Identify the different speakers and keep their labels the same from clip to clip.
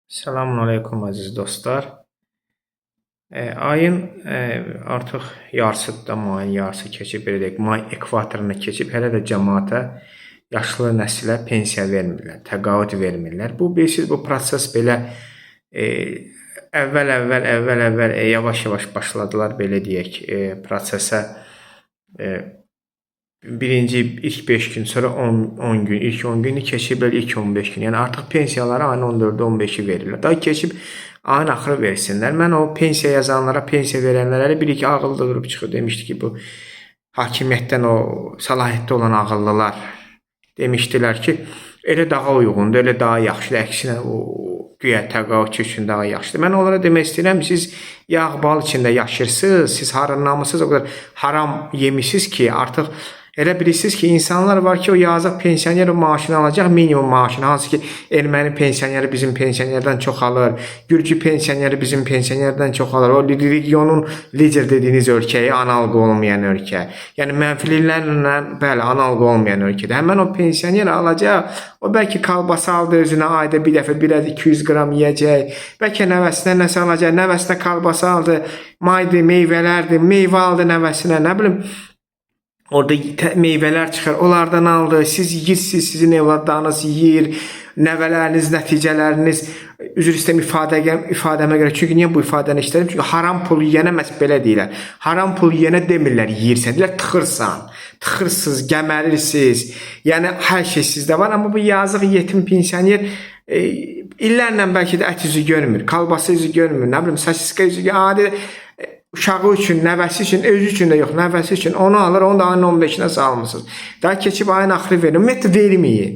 Speaker 1: Selamun aleyküm aziz dostlar. Ayın artıq yarısıdır, mayın yarısı keçib, belə deyək, may ekvatoruna keçib, hələ də cəmaata, yaşlı nəsilə pensiya vermirlər, təqaüd vermirlər. Bu bilirsiniz, bu proses belə əvvəl yavaş-yavaş başladılar, belə deyək, prosesə. Birinci ilk 5 gün, sonra 10 gün, ilk 10 günü keçiblər, ilk 15 gün. Yəni artıq pensiyaları ayın 14-də 15-i verirlər. Daha keçib ayın axırı versinlər. Mən o pensiya yazanlara, pensiya verənlərə bir-iki ağıllı durub çıxıb demişdi ki, bu hakimiyyətdən o səlahiyyətdə olan ağıllılar demişdilər ki, elə daha uyğundur, elə daha yaxşıdır. Əksinə o güya təqaüdçü üçün daha yaxşıdır. Mən onlara demək istəyirəm, siz yağ bal içində yaşırsınız, siz harınlamısınız, o qədər haram yemişsiniz ki, artıq elə bilirsiniz ki, insanlar var ki, o yazıq pensioner o maaşını alacaq, minimum maaşını, hansı ki, erməni pensioneri bizim pensionerdən çox alır, gürcü pensioneri bizim pensionerdən çox alır, o regionun lider dediyiniz ölkəyə analıqı olmayan ölkə, yəni mənfililərlə, bəli, analıqı olmayan ölkədə, həmən o pensioner alacaq, o bəlkə kalbasa aldı özünə ayda bir dəfə, biraz 200 qram yiyəcək, bəlkə nəvəsinə nəsə alacaq, nəvəsinə kalbasa aldı, maydı, meyvələrdi, meyvə aldı nəvəsinə, nə bilim, orada meyvələr çıxır, onlardan aldı, siz yeyirsiniz, sizin evladlarınız yeyir, nəvələriniz, nəticələriniz, üzr istəyirəm ifadəmə görə. Çünki niyə bu ifadəni işlədim? Çünki haram pul yiyənə məhz belə deyirlər. Haram pul yiyənə demirlər, yeyirsən, deyirlər tıxırsan, tıxırsınız, gəmərirsiniz, yəni hər şey sizdə var, amma bu yazıq yetim pensioner illərlə bəlkə də ət üzü görmür, kalbası üzü görmür, nə bilim, sosiska üzü görmür, uşağı üçün, nəvəsi üçün, özü üçün də yox, nəvəsi üçün onu alır, onu da ayın 15-nə salmışsınız. Daha keçib ayın axırı verin. Ümumiyyətlə verməyin.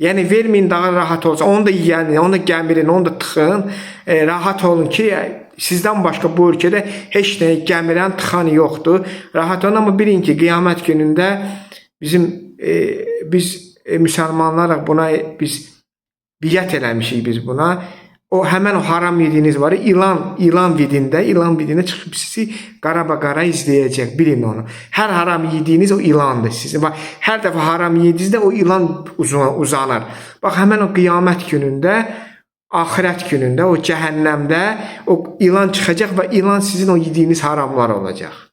Speaker 1: Yəni verməyin, daha rahat olsun. Onu da yiyənin, onu da gəmirin, onu da tıxın. Rahat olun ki, sizdən başqa bu ölkədə heç nəyə gəmirən, tıxan yoxdur. Rahat olun, amma bilin ki, qiyamət günündə biz müsəlmanlarıq buna, biz biyyət eləmişik biz buna. O həmən o haram yediyiniz var, ilan vidində çıxıb sizi qara izləyəcək, bilin onu. Hər haram yediyiniz o ilandır sizin. Bax, hər dəfə haram yedinizdə o ilan uzanır. Bax, həmən o qiyamət günündə, axirət günündə, o cəhənnəmdə o ilan çıxacaq və ilan sizin o yediyiniz haramlar olacaq.